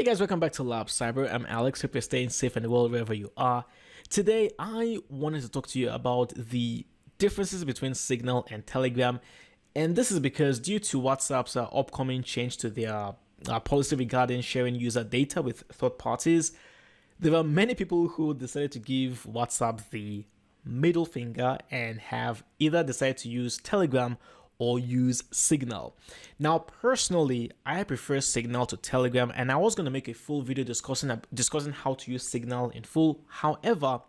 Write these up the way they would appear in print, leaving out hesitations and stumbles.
Hey guys, welcome back to Lab Cyber. I'm Alex. Hope you're staying safe and well wherever you are. Today, I wanted to talk to you about the differences between Signal and Telegram. And this is because due to WhatsApp's upcoming change to their policy regarding sharing user data with third parties, there are many people who decided to give WhatsApp the middle finger and have either decided to use Telegram or use Signal. Now, personally, I prefer Signal to Telegram, and I was going to make a full video discussing how to use Signal in full. However,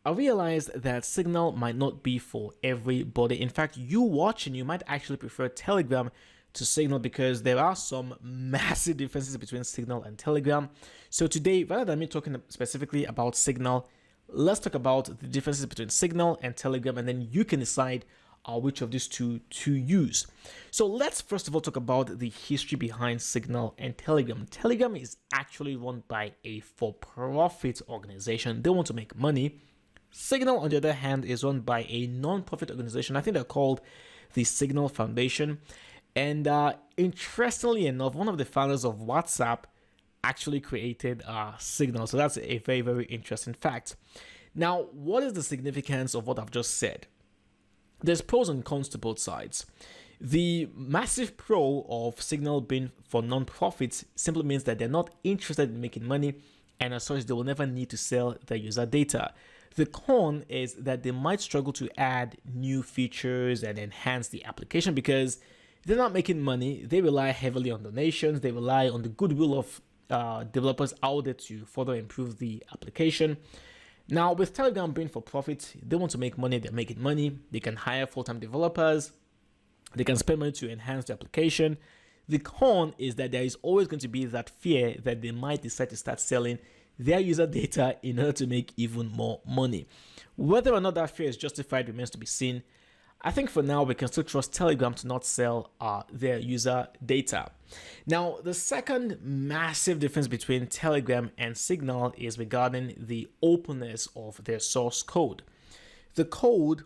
I realized that Signal might not be for everybody. In fact, you watching, you might actually prefer Telegram to Signal because there are some massive differences between Signal and Telegram. So today, rather than me talking specifically about Signal, let's talk about the differences between Signal and Telegram, and then you can decide which of these two to use. So let's first of all talk about the history behind Signal and Telegram. Telegram is actually run by a for-profit organization. They want to make money. Signal, on the other hand, is run by a non-profit organization. I think they're called the Signal Foundation. And interestingly enough, one of the founders of WhatsApp actually created Signal. So that's a very, very interesting fact. Now, what is the significance of what I've just said? There's pros and cons to both sides. The massive pro of Signal being for non-profits simply means that they're not interested in making money, and as such, they will never need to sell their user data. The con is that they might struggle to add new features and enhance the application because they're not making money. They rely heavily on donations. They rely on the goodwill of developers out there to further improve the application. Now, with Telegram being for profit, they want to make money, they're making money, they can hire full-time developers, they can spend money to enhance the application. The con is that there is always going to be that fear that they might decide to start selling their user data in order to make even more money. Whether or not that fear is justified remains to be seen. I think for now, we can still trust Telegram to not sell their user data. Now, the second massive difference between Telegram and Signal is regarding the openness of their source code. The code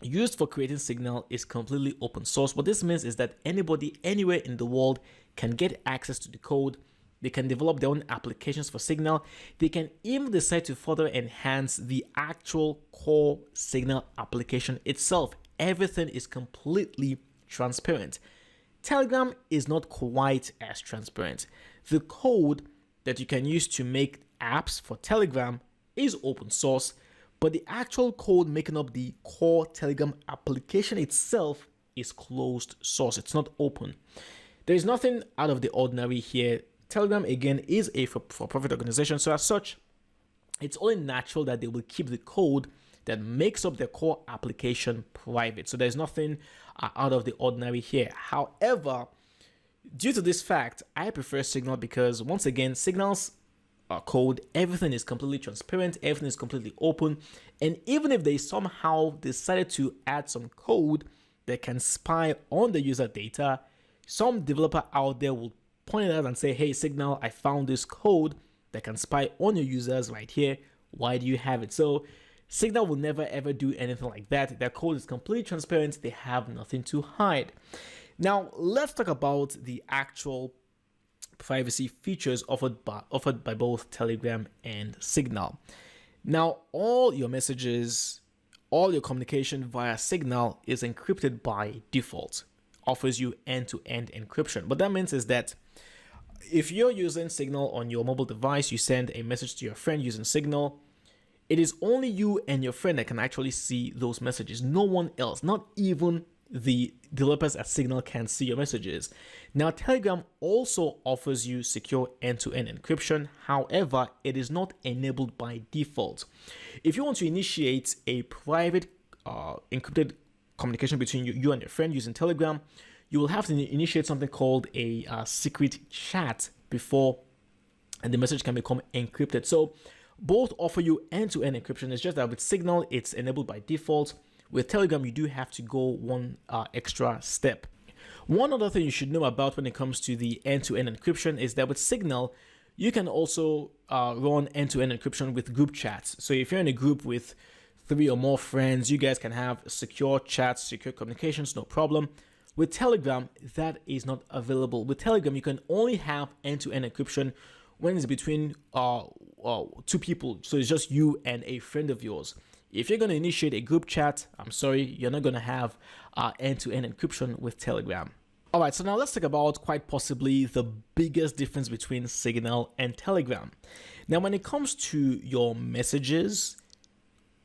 used for creating Signal is completely open source. What this means is that anybody anywhere in the world can get access to the code. They can develop their own applications for Signal. They can even decide to further enhance the actual core Signal application itself. Everything is completely transparent. Telegram is not quite as transparent. The code that you can use to make apps for Telegram is open source, but the actual code making up the core Telegram application itself is closed source. It's not open. There is nothing out of the ordinary here. Telegram, again, is a for-profit organization, so as such, it's only natural that they will keep the code that makes up their core application private. So there's nothing out of the ordinary here. However, due to this fact, I prefer Signal because, once again, Signal's code, everything is completely transparent, everything is completely open, and even if they somehow decided to add some code that can spy on the user data, some developer out there will point it out and say, hey, Signal, I found this code that can spy on your users right here. Why do you have it? So Signal will never ever do anything like that. Their code is completely transparent. They have nothing to hide. Now, let's talk about the actual privacy features offered by both Telegram and Signal. Now, all your messages, all your communication via Signal is encrypted by default. Offers you end-to-end encryption. What that means is that if you're using Signal on your mobile device, you send a message to your friend using Signal, it is only you and your friend that can actually see those messages. No one else, not even the developers at Signal, can see your messages. Now, Telegram also offers you secure end-to-end encryption. However, it is not enabled by default. If you want to initiate a private encrypted communication between you and your friend using Telegram, you will have to initiate something called a secret chat before and the message can become encrypted. So both offer you end-to-end encryption. It's just that with Signal, it's enabled by default. With Telegram, you do have to go one extra step. One other thing you should know about when it comes to the end-to-end encryption is that with Signal, you can also run end-to-end encryption with group chats. So if you're in a group with 3 or more friends, you guys can have secure chats, secure communications, no problem. With Telegram, that is not available. With Telegram, you can only have end-to-end encryption when it's between two people. So it's just you and a friend of yours. If you're going to initiate a group chat, I'm sorry, you're not going to have end-to-end encryption with Telegram. All right, so now let's talk about quite possibly the biggest difference between Signal and Telegram. Now, when it comes to your messages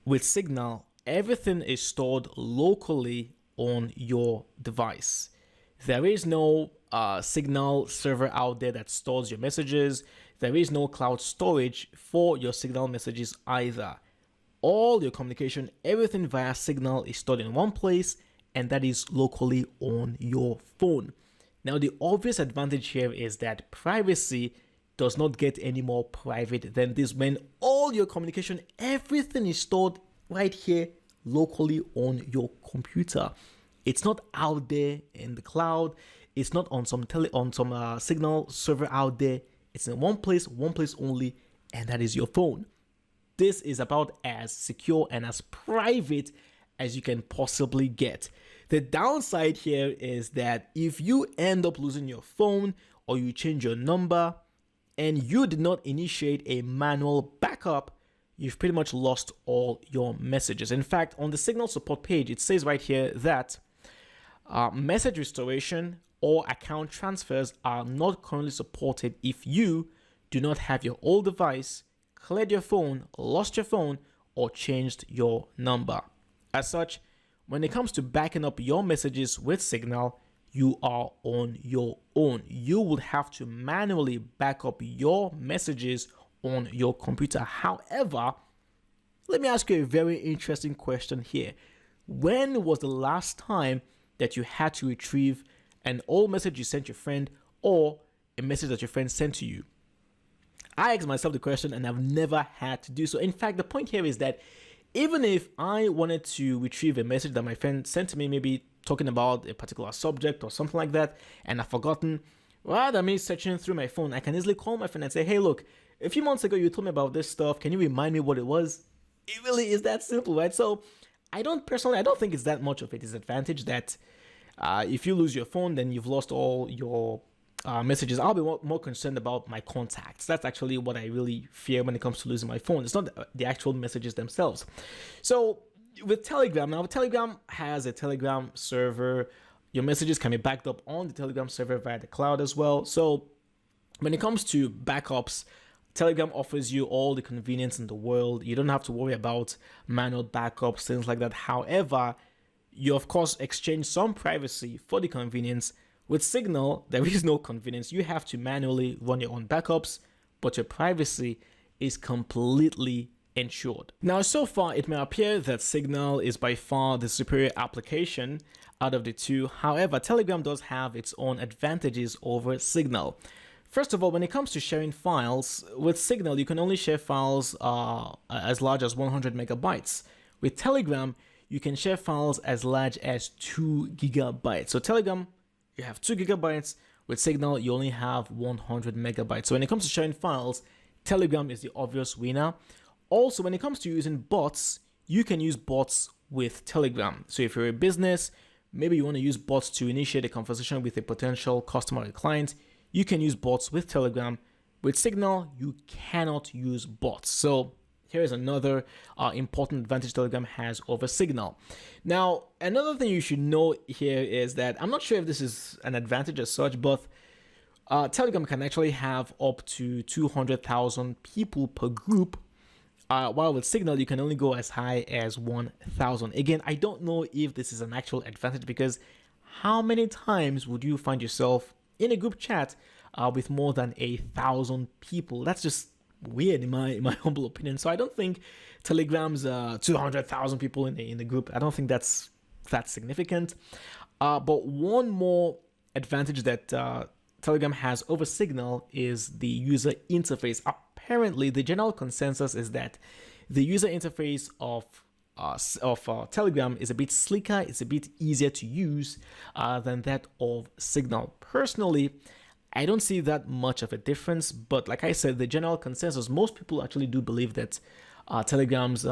with Signal, everything is stored locally on your device. There is no Signal server out there that stores your messages. There is no cloud storage for your Signal messages either. All your communication, everything via Signal is stored in one place, and that is locally on your phone. Now, the obvious advantage here is that privacy does not get any more private than this when all your communication, everything is stored right here locally on your computer. It's not out there in the cloud. It's not on some Signal server out there. It's in one place only, and that is your phone. This is about as secure and as private as you can possibly get. The downside here is that if you end up losing your phone or you change your number and you did not initiate a manual backup, you've pretty much lost all your messages. In fact, on the Signal support page, it says right here that message restoration or account transfers are not currently supported if you do not have your old device, cleared your phone, lost your phone, or changed your number. As such, when it comes to backing up your messages with Signal, you are on your own. You would have to manually back up your messages on your computer. However, let me ask you a very interesting question here. When was the last time that you had to retrieve an old message you sent your friend or a message that your friend sent to you? I asked myself the question and I've never had to do so. In fact, the point here is that even if I wanted to retrieve a message that my friend sent to me, maybe talking about a particular subject or something like that, and I've forgotten, rather than me searching through my phone, I can easily call my friend and say, hey, look, a few months ago you told me about this stuff. Can you remind me what it was? It really is that simple, right? So I don't think it's that much of a disadvantage that if you lose your phone, then you've lost all your messages. I'll be more concerned about my contacts. That's actually what I really fear when it comes to losing my phone. It's not the actual messages themselves. So with Telegram, now Telegram has a Telegram server. Your messages can be backed up on the Telegram server via the cloud as well. So when it comes to backups, Telegram offers you all the convenience in the world. You don't have to worry about manual backups, things like that. However, you of course exchange some privacy for the convenience. With Signal, there is no convenience. You have to manually run your own backups, but your privacy is completely ensured. Now, so far, it may appear that Signal is by far the superior application out of the two. However, Telegram does have its own advantages over Signal. First of all, when it comes to sharing files, with Signal, you can only share files as large as 100 megabytes. With Telegram, you can share files as large as 2 gigabytes. So Telegram, you have 2 gigabytes. With Signal, you only have 100 megabytes. So when it comes to sharing files, Telegram is the obvious winner. Also, when it comes to using bots, you can use bots with Telegram. So if you're a business, maybe you want to use bots to initiate a conversation with a potential customer or client, you can use bots with Telegram. With Signal, you cannot use bots. So here is another important advantage Telegram has over Signal. Now, another thing you should know here is that I'm not sure if this is an advantage as such, but Telegram can actually have up to 200,000 people per group, while with Signal, you can only go as high as 1,000. Again, I don't know if this is an actual advantage because how many times would you find yourself in a group chat with more than 1,000 people? That's just weird in my humble opinion. So I don't think Telegram's 200,000 people in the group, I don't think that's that significant. But one more advantage that Telegram has over Signal is the user interface. Apparently, the general consensus is that the user interface of Telegram is a bit slicker, it's a bit easier to use than that of Signal. Personally, I don't see that much of a difference, but like I said, the general consensus, most people actually do believe that Telegram's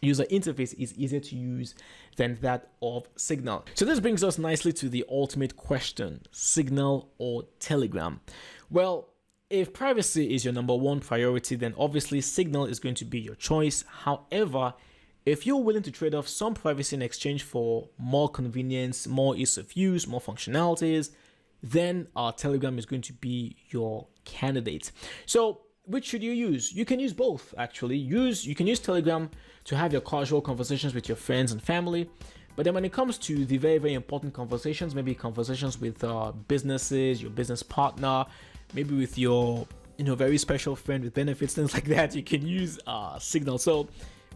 user interface is easier to use than that of Signal. So this brings us nicely to the ultimate question: Signal or Telegram? Well, if privacy is your number one priority, then obviously Signal is going to be your choice. However, if you're willing to trade off some privacy in exchange for more convenience, more ease of use, more functionalities, then Telegram is going to be your candidate. So which should you use? You can use both, actually. You can use Telegram to have your casual conversations with your friends and family. But then when it comes to the very, very important conversations, maybe conversations with businesses, your business partner, maybe with your very special friend with benefits, things like that, you can use Signal. So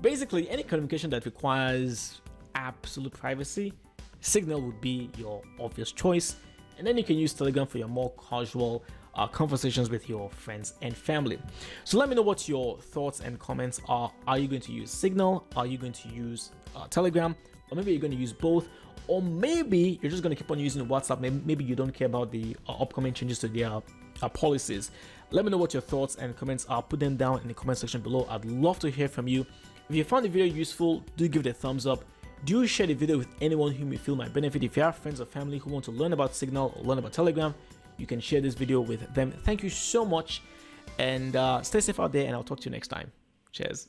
basically, any communication that requires absolute privacy, Signal would be your obvious choice. And then you can use Telegram for your more casual conversations with your friends and family. So let me know what your thoughts and comments are. Are you going to use Signal? Are you going to use Telegram? Or maybe you're going to use both. Or maybe you're just going to keep on using WhatsApp. Maybe you don't care about the upcoming changes to their policies. Let me know what your thoughts and comments are. Put them down in the comment section below. I'd love to hear from you. If you found the video useful, do give it a thumbs up. Do share the video with anyone whom you feel might benefit. If you have friends or family who want to learn about Signal or learn about Telegram, you can share this video with them. Thank you so much, and stay safe out there, and I'll talk to you next time. Cheers.